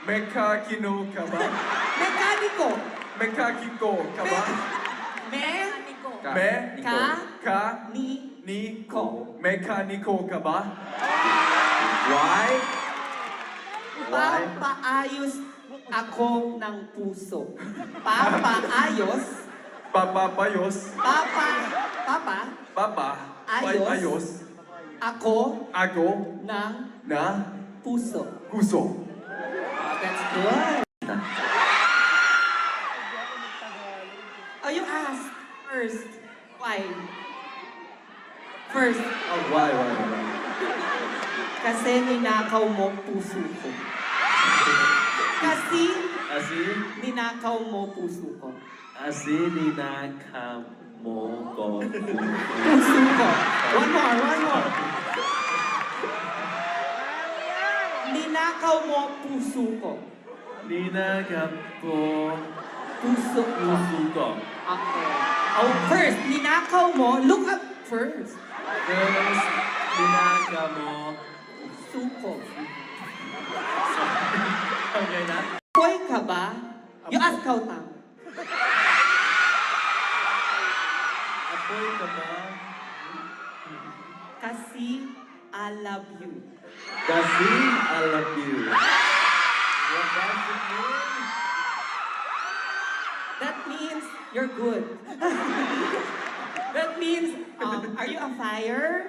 Mekakino ka ba? Mekaniko. Mekakiko ka ba? Me. Me? Ka. Ka? Ni. Ni? Ko. Mekaniko ka ba? Why? Why? Papaayos ako ng puso. Papaayos. Papapayos. Papa. Papa. Ayos. Ayos. Ako Ako. ng Na. puso. Gusto. That's good. Oh, you ask first. Why? First, Oh, why? kasi ninakaw mo puso ko. Kasi ninakaw mo puso ko. Ninakaw mo ko. Puso ko. One more. Ninakaw mo puso ko. Ninakaw po Puso ko. puso ko. Okay. Oh, first, ninakaw mo. Look up first. First, ninakaw mo. Puso ko. Okay na? Boy ka ba? You ask how tam. Apoy ka ba? Kasi I love you. Kasi I love you. What does it mean? That means you're good. That means, are you a fire?